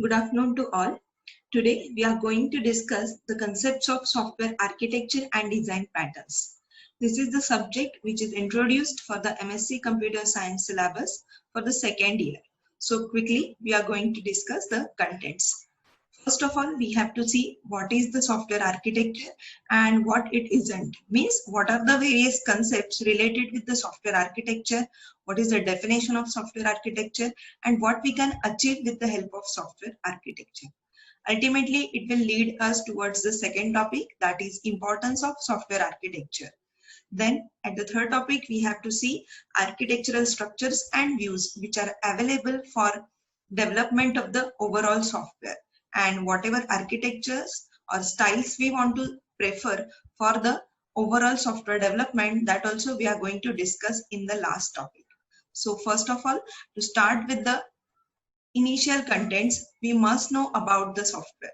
Good afternoon to all. Today we are going to discuss the concepts of software architecture and design patterns. This is the subject which is introduced for the MSc Computer Science syllabus for the second year. So quickly we are going to discuss the contents. First of all, we have to see what is the software architecture and what it isn't. Means what are the various concepts related with the software architecture, what is the definition of software architecture, and what we can achieve with the help of software architecture. Ultimately, it will lead us towards the second topic, that is importance of software architecture. Then at the third topic, we have to see architectural structures and views which are available for development of the overall software, and whatever architectures or styles we want to prefer for the overall software development, that also we are going to discuss in the last topic. So first of all, to start with the initial contents, we must know about the software.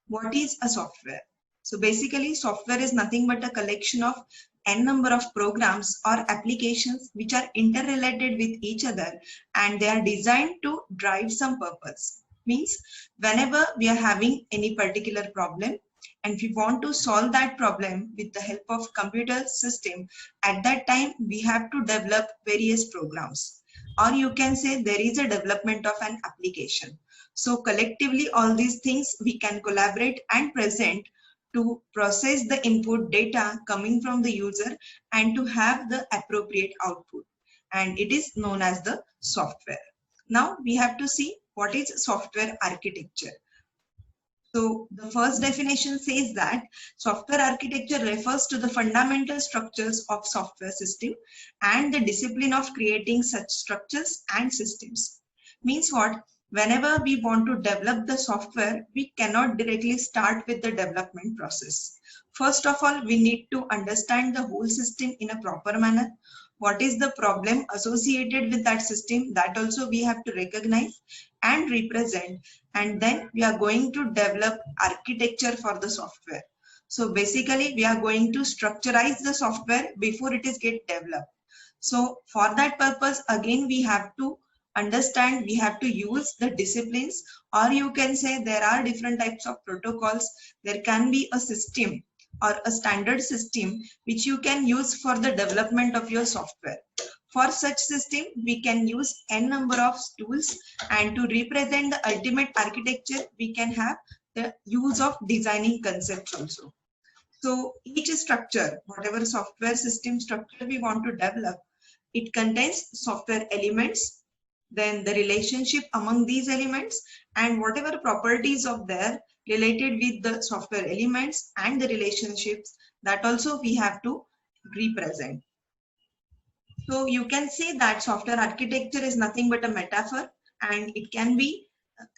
What is a software? So basically, software is nothing but a collection of n number of programs or applications which are interrelated with each other, and they are designed to drive some purpose. Means whenever we are having any particular problem and we want to solve that problem with the help of computer system, at that time we have to develop various programs, or you can say there is a development of an application. So collectively all these things we can collaborate and present to process the input data coming from the user and to have the appropriate output, and it is known as the software. Now we have to see what is software architecture. So the first definition says that software architecture refers to the fundamental structures of software system and the discipline of creating such structures and systems. Means what? Whenever we want to develop the software, we cannot directly start with the development process. First of all, we need to understand the whole system in a proper manner. What is the problem associated with that system, that also we have to recognize and represent, and then we are going to develop architecture for the software. So basically we are going to structurize the software before it is get developed. So for that purpose, again we have to understand, we have to use the disciplines, or you can say there are different types of protocols. There can be a system or a standard system which you can use for the development of your software. For such system, we can use n number of tools, and to represent the ultimate architecture, we can have the use of designing concepts also. So each structure, whatever software system structure we want to develop, it contains software elements, then the relationship among these elements, and whatever properties of their related with the software elements and the relationships, that also we have to represent. So you can say that software architecture is nothing but a metaphor, and it can be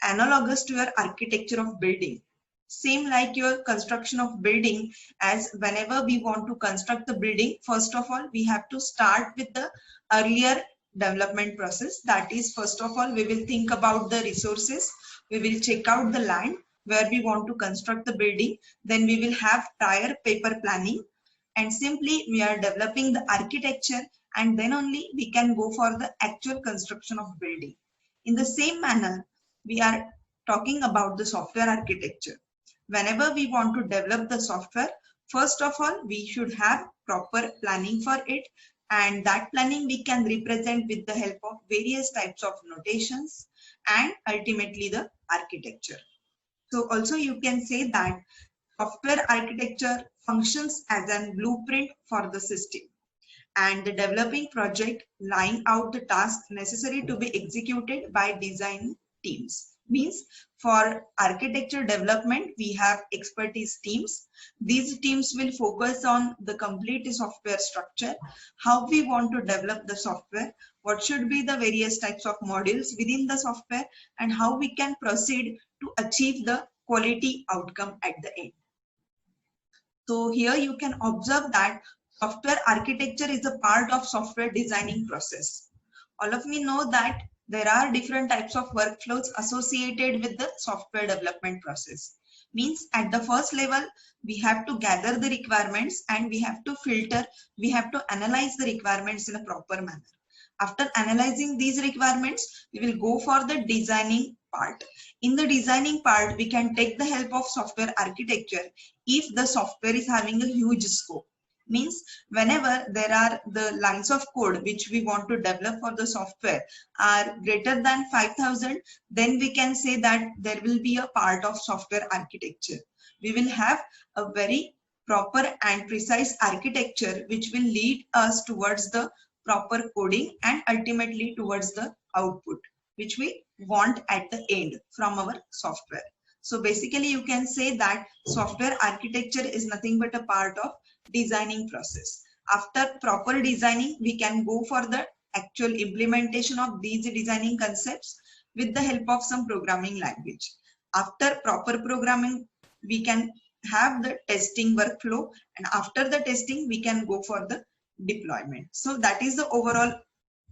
analogous to your architecture of building. Same like your construction of building, as whenever we want to construct the building, first of all we have to start with the earlier development process. That is, first of all we will think about the resources, we will check out the land where we want to construct the building, then we will have prior paper planning, and simply we are developing the architecture, and then only we can go for the actual construction of building. In the same manner, we are talking about the software architecture. Whenever we want to develop the software, first of all we should have proper planning for it, and that planning we can represent with the help of various types of notations and ultimately the architecture. So also you can say that software architecture functions as a blueprint for the system, and the developing project laying out the tasks necessary to be executed by design teams. Means for architecture development, we have expertise teams. These teams will focus on the complete software structure, how we want to develop the software, what should be the various types of modules within the software, and how we can proceed to achieve the quality outcome at the end. So here you can observe that software architecture is a part of software designing process. All of me know that there are different types of workflows associated with the software development process. Means at the first level, we have to gather the requirements and we have to filter, we have to analyze the requirements in a proper manner. After analyzing these requirements, we will go for the designing part. In the designing part, we can take the help of software architecture if the software is having a huge scope. Means whenever there are the lines of code which we want to develop for the software are greater than 5,000, then we can say that there will be a part of software architecture. We will have a very proper and precise architecture which will lead us towards the proper coding and ultimately towards the output which we want at the end from our software. So basically you can say that software architecture is nothing but a part of designing process. After proper designing, we can go for the actual implementation of these designing concepts with the help of some programming language. After proper programming, we can have the testing workflow, and after the testing, we can go for the deployment. So that is the overall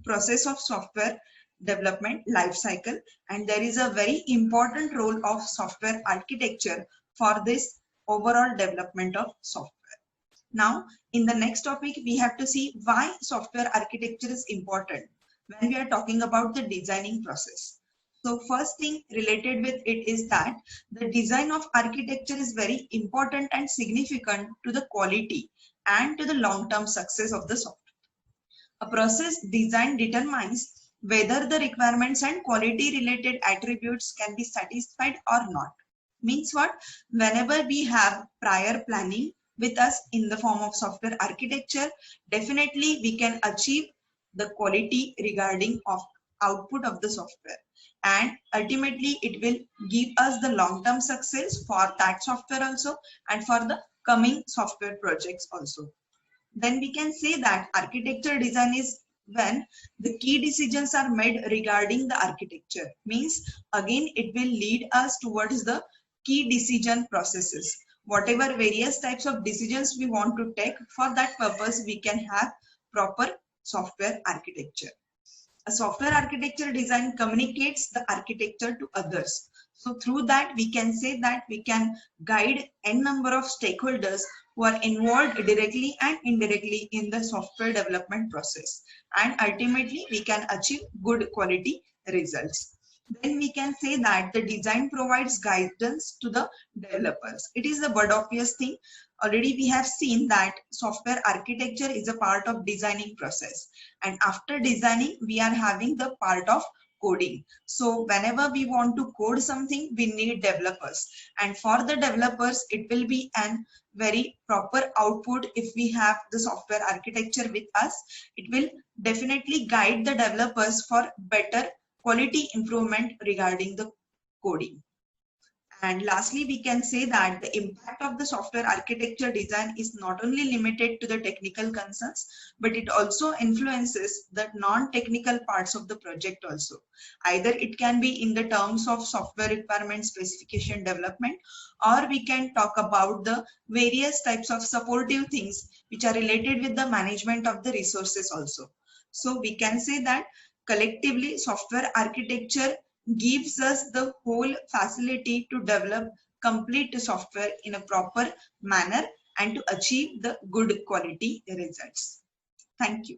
process of software development life cycle, and there is a very important role of software architecture for this overall development of software. Now, in the next topic, we have to see why software architecture is important when we are talking about the designing process. So first thing related with it is that the design of architecture is very important and significant to the quality and to the long-term success of the software. A process design determines whether the requirements and quality related attributes can be satisfied or not. Means what? Whenever we have prior planning with us in the form of software architecture, definitely we can achieve the quality regarding of output of the software, and ultimately it will give us the long-term success for that software also and for the coming software projects also. Then we can say that architecture design is when the key decisions are made regarding the architecture. Means again it will lead us towards the key decision processes. Whatever various types of decisions we want to take, for that purpose we can have proper software architecture. A software architecture design communicates the architecture to others. So through that we can say that we can guide n number of stakeholders who are involved directly and indirectly in the software development process, and ultimately we can achieve good quality results. Then we can say that the design provides guidance to the developers. It is the but obvious thing. Already we have seen that software architecture is a part of designing process, and after designing we are having the part of coding. So whenever we want to code something, we need developers, and for the developers it will be an very proper output. If we have the software architecture with us, it will definitely guide the developers for better quality improvement regarding the coding. And lastly, we can say that the impact of the software architecture design is not only limited to the technical concerns, but it also influences the non-technical parts of the project also. Either it can be in the terms of software requirement specification development, or we can talk about the various types of supportive things which are related with the management of the resources also. So we can say that collectively software architecture gives us the whole facility to develop complete software in a proper manner and to achieve the good quality results. Thank you.